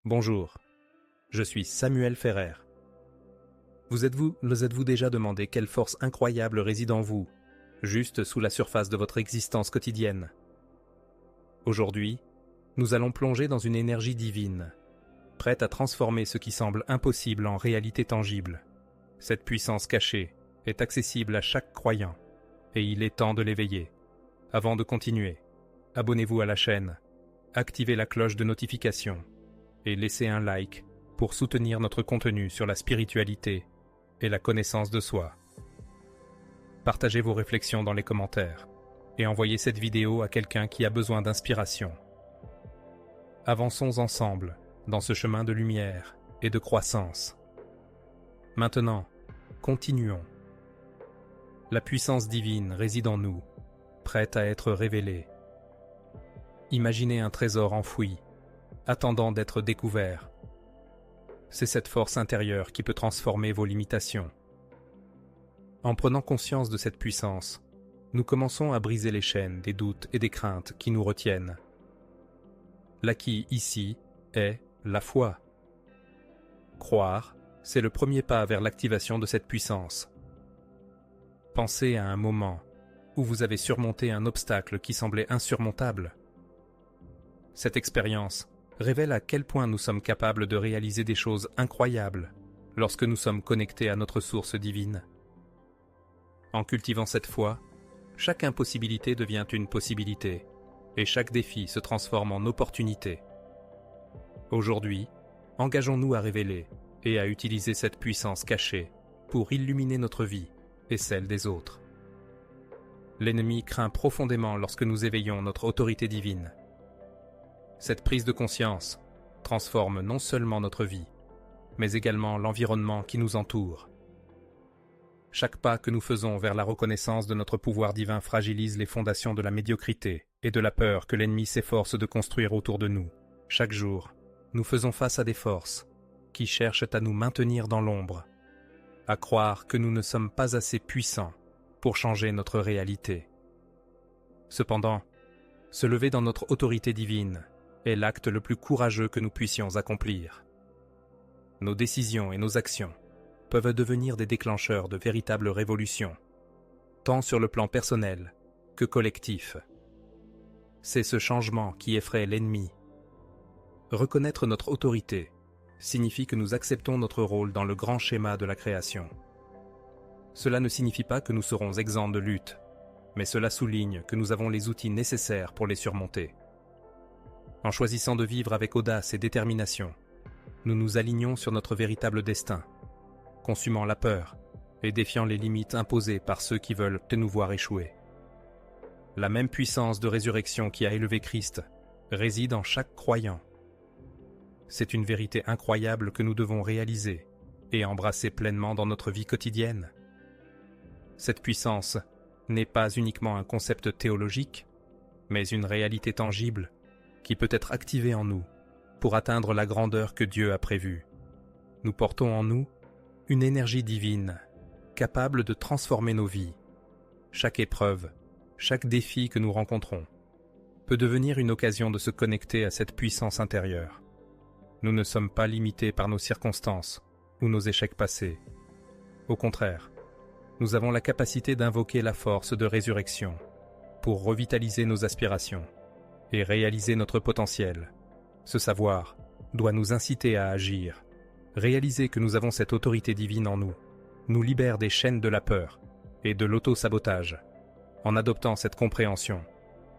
Bonjour, je suis Samuel Ferrer. Vous êtes-vous déjà demandé quelle force incroyable réside en vous, juste sous la surface de votre existence quotidienne? Aujourd'hui, nous allons plonger dans une énergie divine, prête à transformer ce qui semble impossible en réalité tangible. Cette puissance cachée est accessible à chaque croyant, et il est temps de l'éveiller. Avant de continuer, abonnez-vous à la chaîne, activez la cloche de notification et laissez un like pour soutenir notre contenu sur la spiritualité et la connaissance de soi. Partagez vos réflexions dans les commentaires et envoyez cette vidéo à quelqu'un qui a besoin d'inspiration. Avançons ensemble dans ce chemin de lumière et de croissance. Maintenant, continuons. La puissance divine réside en nous, prête à être révélée. Imaginez un trésor enfoui, attendant d'être découvert. C'est cette force intérieure qui peut transformer vos limitations. En prenant conscience de cette puissance, nous commençons à briser les chaînes des doutes et des craintes qui nous retiennent. L'acquis ici est la foi. Croire, c'est le premier pas vers l'activation de cette puissance. Pensez à un moment où vous avez surmonté un obstacle qui semblait insurmontable. Cette expérience révèle à quel point nous sommes capables de réaliser des choses incroyables lorsque nous sommes connectés à notre source divine. En cultivant cette foi, chaque impossibilité devient une possibilité et chaque défi se transforme en opportunité. Aujourd'hui, engageons-nous à révéler et à utiliser cette puissance cachée pour illuminer notre vie et celle des autres. L'ennemi craint profondément lorsque nous éveillons notre autorité divine. Cette prise de conscience transforme non seulement notre vie, mais également l'environnement qui nous entoure. Chaque pas que nous faisons vers la reconnaissance de notre pouvoir divin fragilise les fondations de la médiocrité et de la peur que l'ennemi s'efforce de construire autour de nous. Chaque jour, nous faisons face à des forces qui cherchent à nous maintenir dans l'ombre, à croire que nous ne sommes pas assez puissants pour changer notre réalité. Cependant, se lever dans notre autorité divine est l'acte le plus courageux que nous puissions accomplir. Nos décisions et nos actions peuvent devenir des déclencheurs de véritables révolutions, tant sur le plan personnel que collectif. C'est ce changement qui effraie l'ennemi. Reconnaître notre autorité signifie que nous acceptons notre rôle dans le grand schéma de la création. Cela ne signifie pas que nous serons exempts de lutte, mais cela souligne que nous avons les outils nécessaires pour les surmonter. En choisissant de vivre avec audace et détermination, nous nous alignons sur notre véritable destin, consumant la peur et défiant les limites imposées par ceux qui veulent nous voir échouer. La même puissance de résurrection qui a élevé Christ réside en chaque croyant. C'est une vérité incroyable que nous devons réaliser et embrasser pleinement dans notre vie quotidienne. Cette puissance n'est pas uniquement un concept théologique, mais une réalité tangible qui peut être activée en nous pour atteindre la grandeur que Dieu a prévue. Nous portons en nous une énergie divine, capable de transformer nos vies. Chaque épreuve, chaque défi que nous rencontrons, peut devenir une occasion de se connecter à cette puissance intérieure. Nous ne sommes pas limités par nos circonstances ou nos échecs passés. Au contraire, nous avons la capacité d'invoquer la force de résurrection pour revitaliser nos aspirations et réaliser notre potentiel. Ce savoir doit nous inciter à agir. Réaliser que nous avons cette autorité divine en nous nous libère des chaînes de la peur et de l'auto-sabotage. En adoptant cette compréhension,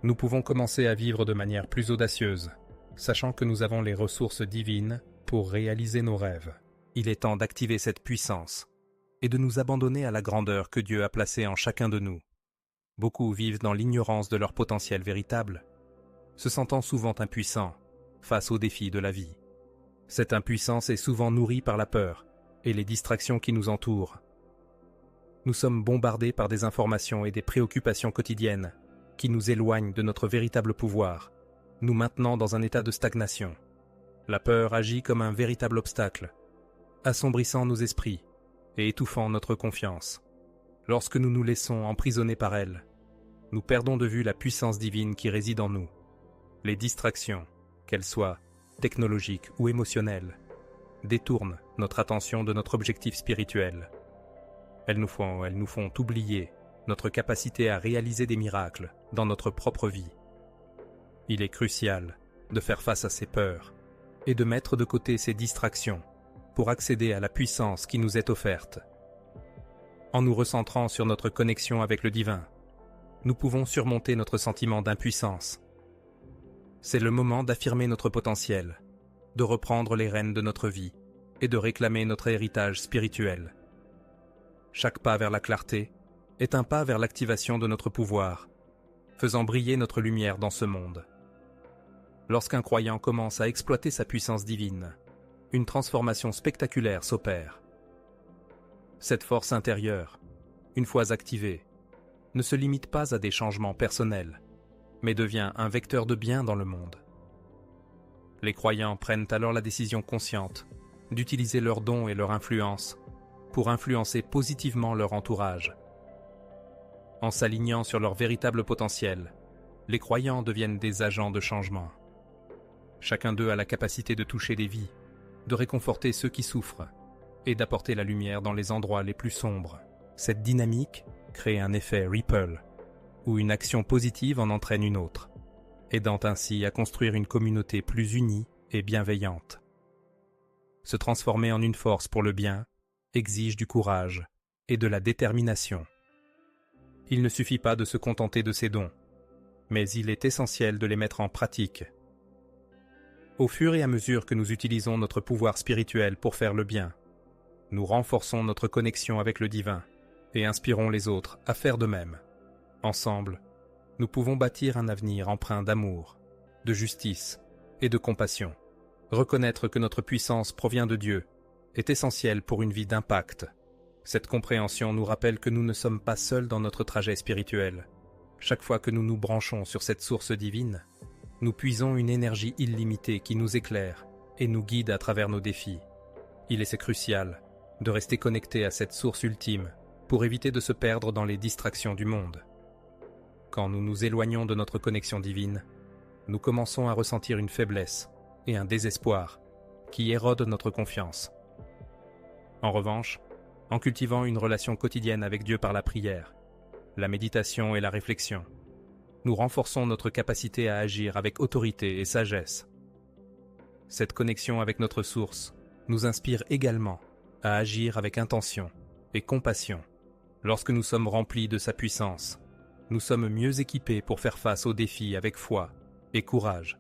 nous pouvons commencer à vivre de manière plus audacieuse, sachant que nous avons les ressources divines pour réaliser nos rêves. Il est temps d'activer cette puissance et de nous abandonner à la grandeur que Dieu a placée en chacun de nous. Beaucoup vivent dans l'ignorance de leur potentiel véritable, se sentant souvent impuissants face aux défis de la vie. Cette impuissance est souvent nourrie par la peur et les distractions qui nous entourent. Nous sommes bombardés par des informations et des préoccupations quotidiennes qui nous éloignent de notre véritable pouvoir, nous maintenant dans un état de stagnation. La peur agit comme un véritable obstacle, assombrissant nos esprits et étouffant notre confiance. Lorsque nous nous laissons emprisonner par elle, nous perdons de vue la puissance divine qui réside en nous. Les distractions, qu'elles soient technologiques ou émotionnelles, détournent notre attention de notre objectif spirituel. Elles nous font oublier notre capacité à réaliser des miracles dans notre propre vie. Il est crucial de faire face à ces peurs et de mettre de côté ces distractions pour accéder à la puissance qui nous est offerte. En nous recentrant sur notre connexion avec le divin, nous pouvons surmonter notre sentiment d'impuissance. C'est le moment d'affirmer notre potentiel, de reprendre les rênes de notre vie et de réclamer notre héritage spirituel. Chaque pas vers la clarté est un pas vers l'activation de notre pouvoir, faisant briller notre lumière dans ce monde. Lorsqu'un croyant commence à exploiter sa puissance divine, une transformation spectaculaire s'opère. Cette force intérieure, une fois activée, ne se limite pas à des changements personnels, mais devient un vecteur de bien dans le monde. Les croyants prennent alors la décision consciente d'utiliser leurs dons et leur influence pour influencer positivement leur entourage. En s'alignant sur leur véritable potentiel, les croyants deviennent des agents de changement. Chacun d'eux a la capacité de toucher des vies, de réconforter ceux qui souffrent et d'apporter la lumière dans les endroits les plus sombres. Cette dynamique crée un effet ripple, où une action positive en entraîne une autre, aidant ainsi à construire une communauté plus unie et bienveillante. Se transformer en une force pour le bien exige du courage et de la détermination. Il ne suffit pas de se contenter de ces dons, mais il est essentiel de les mettre en pratique. Au fur et à mesure que nous utilisons notre pouvoir spirituel pour faire le bien, nous renforçons notre connexion avec le divin et inspirons les autres à faire de même. Ensemble, nous pouvons bâtir un avenir empreint d'amour, de justice et de compassion. Reconnaître que notre puissance provient de Dieu est essentiel pour une vie d'impact. Cette compréhension nous rappelle que nous ne sommes pas seuls dans notre trajet spirituel. Chaque fois que nous nous branchons sur cette source divine, nous puisons une énergie illimitée qui nous éclaire et nous guide à travers nos défis. Il est crucial de rester connecté à cette source ultime pour éviter de se perdre dans les distractions du monde. Quand nous nous éloignons de notre connexion divine, nous commençons à ressentir une faiblesse et un désespoir qui érodent notre confiance. En revanche, en cultivant une relation quotidienne avec Dieu par la prière, la méditation et la réflexion, nous renforçons notre capacité à agir avec autorité et sagesse. Cette connexion avec notre source nous inspire également à agir avec intention et compassion. Lorsque nous sommes remplis de sa puissance, nous sommes mieux équipés pour faire face aux défis avec foi et courage.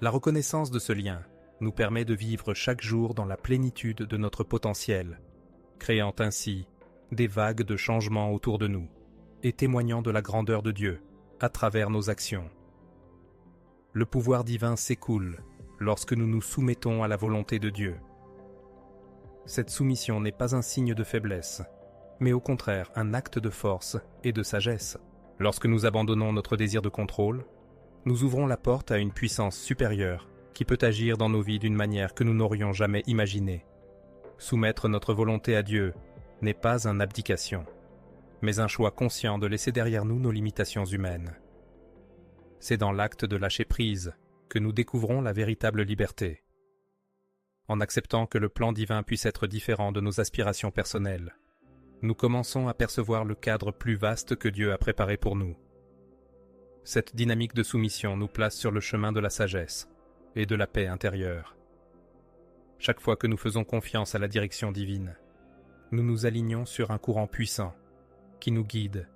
La reconnaissance de ce lien nous permet de vivre chaque jour dans la plénitude de notre potentiel, créant ainsi des vagues de changements autour de nous et témoignant de la grandeur de Dieu à travers nos actions. Le pouvoir divin s'écoule lorsque nous nous soumettons à la volonté de Dieu. Cette soumission n'est pas un signe de faiblesse, mais au contraire un acte de force et de sagesse. Lorsque nous abandonnons notre désir de contrôle, nous ouvrons la porte à une puissance supérieure qui peut agir dans nos vies d'une manière que nous n'aurions jamais imaginée. Soumettre notre volonté à Dieu n'est pas une abdication, mais un choix conscient de laisser derrière nous nos limitations humaines. C'est dans l'acte de lâcher prise que nous découvrons la véritable liberté. En acceptant que le plan divin puisse être différent de nos aspirations personnelles, nous commençons à percevoir le cadre plus vaste que Dieu a préparé pour nous. Cette dynamique de soumission nous place sur le chemin de la sagesse et de la paix intérieure. Chaque fois que nous faisons confiance à la direction divine, nous nous alignons sur un courant puissant qui nous guide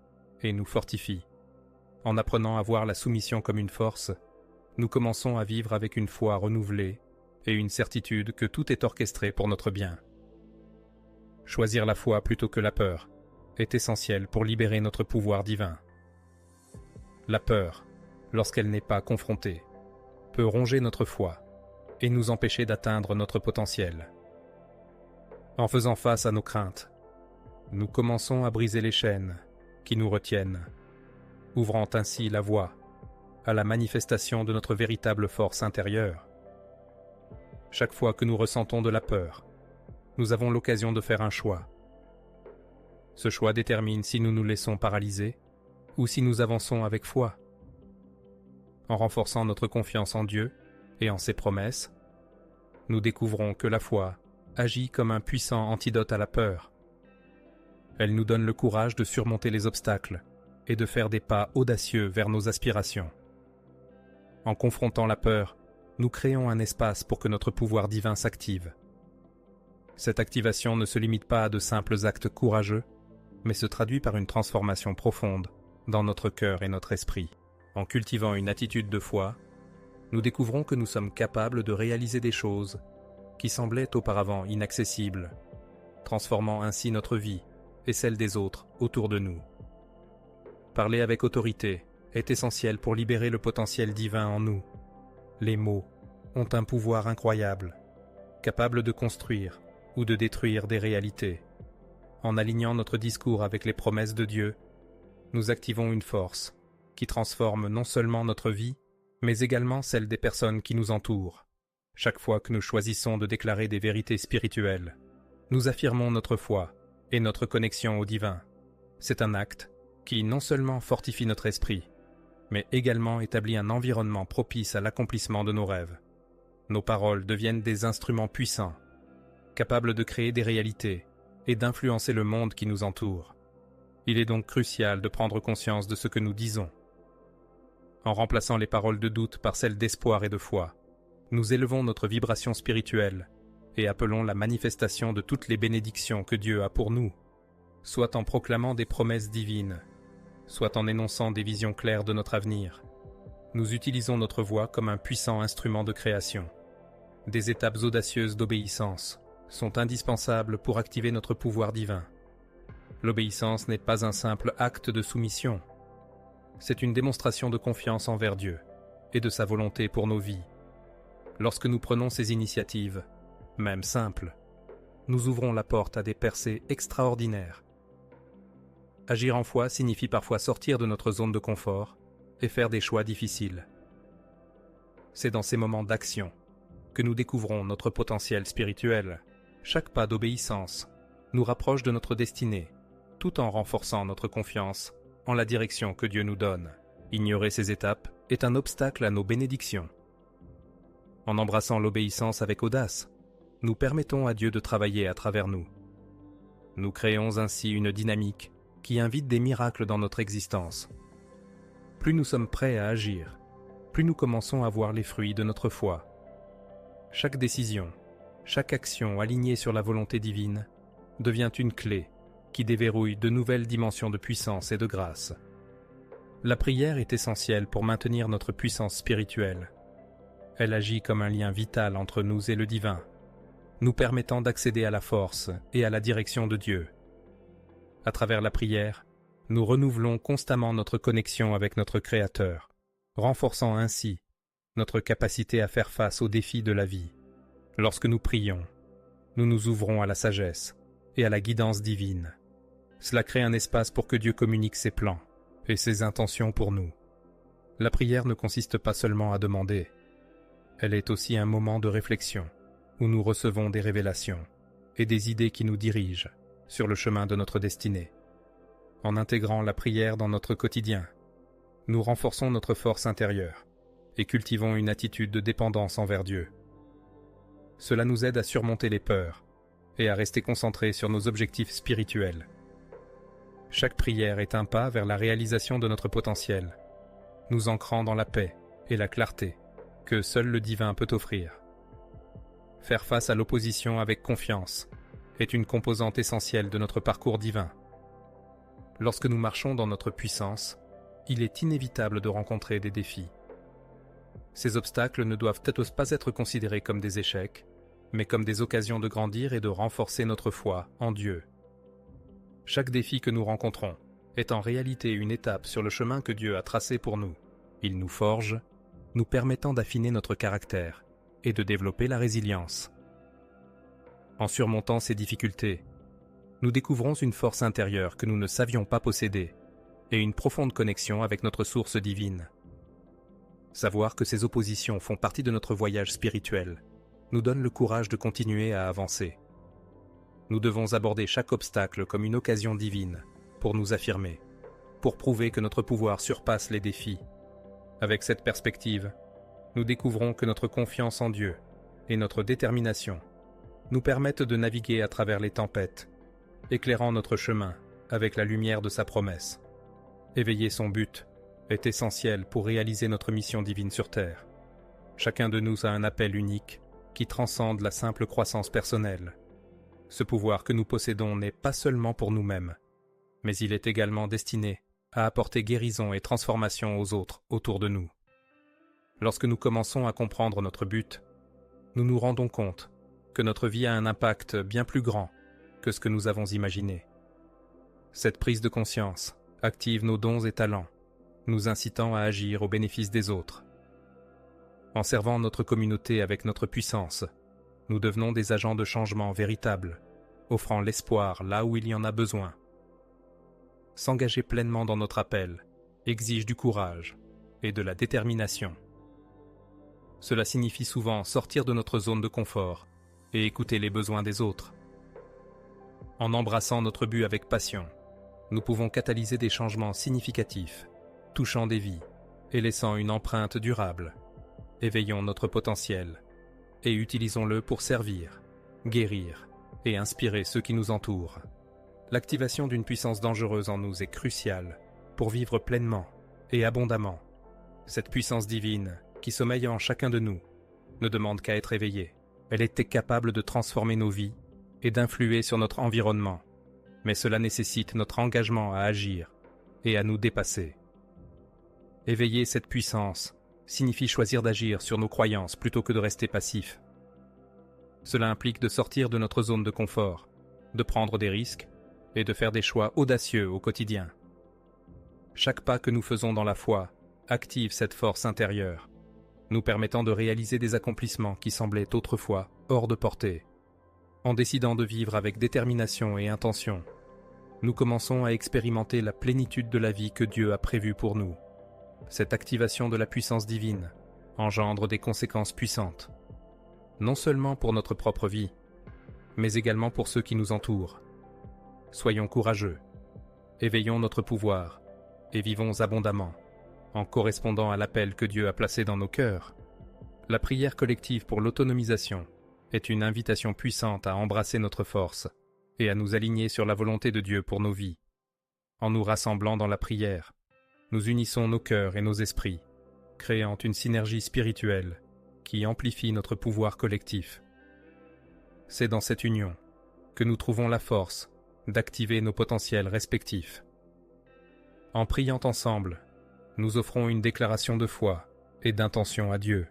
et nous fortifie. En apprenant à voir la soumission comme une force, nous commençons à vivre avec une foi renouvelée et une certitude que tout est orchestré pour notre bien. Choisir la foi plutôt que la peur est essentiel pour libérer notre pouvoir divin. La peur, lorsqu'elle n'est pas confrontée, peut ronger notre foi et nous empêcher d'atteindre notre potentiel. En faisant face à nos craintes, nous commençons à briser les chaînes qui nous retiennent, ouvrant ainsi la voie à la manifestation de notre véritable force intérieure. Chaque fois que nous ressentons de la peur, nous avons l'occasion de faire un choix. Ce choix détermine si nous nous laissons paralyser ou si nous avançons avec foi. En renforçant notre confiance en Dieu et en ses promesses, nous découvrons que la foi agit comme un puissant antidote à la peur. Elle nous donne le courage de surmonter les obstacles et de faire des pas audacieux vers nos aspirations. En confrontant la peur, nous créons un espace pour que notre pouvoir divin s'active. Cette activation ne se limite pas à de simples actes courageux, mais se traduit par une transformation profonde dans notre cœur et notre esprit. En cultivant une attitude de foi, nous découvrons que nous sommes capables de réaliser des choses qui semblaient auparavant inaccessibles, transformant ainsi notre vie et celle des autres autour de nous. Parler avec autorité est essentiel pour libérer le potentiel divin en nous. Les mots ont un pouvoir incroyable, capable de construire ou de détruire des réalités. En alignant notre discours avec les promesses de Dieu, nous activons une force qui transforme non seulement notre vie, mais également celle des personnes qui nous entourent. Chaque fois que nous choisissons de déclarer des vérités spirituelles, nous affirmons notre foi et notre connexion au divin. C'est un acte qui non seulement fortifie notre esprit, mais également établit un environnement propice à l'accomplissement de nos rêves. Nos paroles deviennent des instruments puissants, capables de créer des réalités et d'influencer le monde qui nous entoure. Il est donc crucial de prendre conscience de ce que nous disons. En remplaçant les paroles de doute par celles d'espoir et de foi, nous élevons notre vibration spirituelle et appelons la manifestation de toutes les bénédictions que Dieu a pour nous, soit en proclamant des promesses divines, soit en énonçant des visions claires de notre avenir. Nous utilisons notre voix comme un puissant instrument de création. Des étapes audacieuses d'obéissance sont indispensables pour activer notre pouvoir divin. L'obéissance n'est pas un simple acte de soumission. C'est une démonstration de confiance envers Dieu et de sa volonté pour nos vies. Lorsque nous prenons ces initiatives, même simples, nous ouvrons la porte à des percées extraordinaires. Agir en foi signifie parfois sortir de notre zone de confort et faire des choix difficiles. C'est dans ces moments d'action que nous découvrons notre potentiel spirituel. Chaque pas d'obéissance nous rapproche de notre destinée, tout en renforçant notre confiance en la direction que Dieu nous donne. Ignorer ces étapes est un obstacle à nos bénédictions. En embrassant l'obéissance avec audace, nous permettons à Dieu de travailler à travers nous. Nous créons ainsi une dynamique qui invite des miracles dans notre existence. Plus nous sommes prêts à agir, plus nous commençons à voir les fruits de notre foi. Chaque décision, chaque action alignée sur la volonté divine devient une clé qui déverrouille de nouvelles dimensions de puissance et de grâce. La prière est essentielle pour maintenir notre puissance spirituelle. Elle agit comme un lien vital entre nous et le divin, nous permettant d'accéder à la force et à la direction de Dieu. À travers la prière, nous renouvelons constamment notre connexion avec notre Créateur, renforçant ainsi notre capacité à faire face aux défis de la vie. Lorsque nous prions, nous nous ouvrons à la sagesse et à la guidance divine. Cela crée un espace pour que Dieu communique ses plans et ses intentions pour nous. La prière ne consiste pas seulement à demander, elle est aussi un moment de réflexion où nous recevons des révélations et des idées qui nous dirigent sur le chemin de notre destinée. En intégrant la prière dans notre quotidien, nous renforçons notre force intérieure et cultivons une attitude de dépendance envers Dieu. Cela nous aide à surmonter les peurs et à rester concentrés sur nos objectifs spirituels. Chaque prière est un pas vers la réalisation de notre potentiel, nous ancrant dans la paix et la clarté que seul le divin peut offrir. Faire face à l'opposition avec confiance est une composante essentielle de notre parcours divin. Lorsque nous marchons dans notre puissance, il est inévitable de rencontrer des défis. Ces obstacles ne doivent peut-être pas être considérés comme des échecs, mais comme des occasions de grandir et de renforcer notre foi en Dieu. Chaque défi que nous rencontrons est en réalité une étape sur le chemin que Dieu a tracé pour nous. Il nous forge, nous permettant d'affiner notre caractère et de développer la résilience. En surmontant ces difficultés, nous découvrons une force intérieure que nous ne savions pas posséder et une profonde connexion avec notre source divine. Savoir que ces oppositions font partie de notre voyage spirituel nous donne le courage de continuer à avancer. Nous devons aborder chaque obstacle comme une occasion divine pour nous affirmer, pour prouver que notre pouvoir surpasse les défis. Avec cette perspective, nous découvrons que notre confiance en Dieu et notre détermination nous permettent de naviguer à travers les tempêtes, éclairant notre chemin avec la lumière de sa promesse. Éveiller son but est essentiel pour réaliser notre mission divine sur Terre. Chacun de nous a un appel unique qui transcende la simple croissance personnelle. Ce pouvoir que nous possédons n'est pas seulement pour nous-mêmes, mais il est également destiné à apporter guérison et transformation aux autres autour de nous. Lorsque nous commençons à comprendre notre but, nous nous rendons compte que notre vie a un impact bien plus grand que ce que nous avons imaginé. Cette prise de conscience active nos dons et talents, nous incitant à agir au bénéfice des autres. En servant notre communauté avec notre puissance, nous devenons des agents de changement véritables, offrant l'espoir là où il y en a besoin. S'engager pleinement dans notre appel exige du courage et de la détermination. Cela signifie souvent sortir de notre zone de confort et écouter les besoins des autres. En embrassant notre but avec passion, nous pouvons catalyser des changements significatifs, touchant des vies et laissant une empreinte durable. Éveillons notre potentiel et utilisons-le pour servir, guérir et inspirer ceux qui nous entourent. L'activation d'une puissance dangereuse en nous est cruciale pour vivre pleinement et abondamment. Cette puissance divine qui sommeille en chacun de nous ne demande qu'à être éveillée. Elle était capable de transformer nos vies et d'influer sur notre environnement, mais cela nécessite notre engagement à agir et à nous dépasser. Éveiller cette puissance signifie choisir d'agir sur nos croyances plutôt que de rester passif. Cela implique de sortir de notre zone de confort, de prendre des risques et de faire des choix audacieux au quotidien. Chaque pas que nous faisons dans la foi active cette force intérieure, nous permettant de réaliser des accomplissements qui semblaient autrefois hors de portée. En décidant de vivre avec détermination et intention, nous commençons à expérimenter la plénitude de la vie que Dieu a prévue pour nous. Cette activation de la puissance divine engendre des conséquences puissantes, non seulement pour notre propre vie, mais également pour ceux qui nous entourent. Soyons courageux, éveillons notre pouvoir et vivons abondamment, en correspondant à l'appel que Dieu a placé dans nos cœurs. La prière collective pour l'autonomisation est une invitation puissante à embrasser notre force et à nous aligner sur la volonté de Dieu pour nos vies. En nous rassemblant dans la prière, nous unissons nos cœurs et nos esprits, créant une synergie spirituelle qui amplifie notre pouvoir collectif. C'est dans cette union que nous trouvons la force d'activer nos potentiels respectifs. En priant ensemble, nous offrons une déclaration de foi et d'intention à Dieu,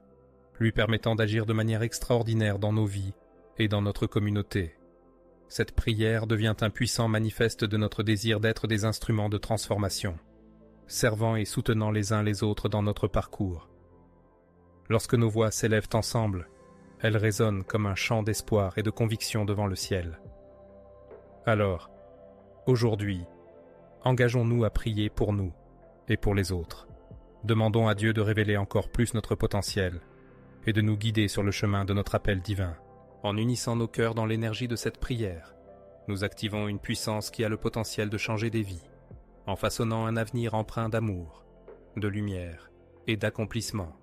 lui permettant d'agir de manière extraordinaire dans nos vies et dans notre communauté. Cette prière devient un puissant manifeste de notre désir d'être des instruments de transformation, servant et soutenant les uns les autres dans notre parcours. Lorsque nos voix s'élèvent ensemble, elles résonnent comme un chant d'espoir et de conviction devant le ciel. Alors, aujourd'hui, engageons-nous à prier pour nous et pour les autres. Demandons à Dieu de révéler encore plus notre potentiel et de nous guider sur le chemin de notre appel divin. En unissant nos cœurs dans l'énergie de cette prière, nous activons une puissance qui a le potentiel de changer des vies, en façonnant un avenir empreint d'amour, de lumière et d'accomplissement.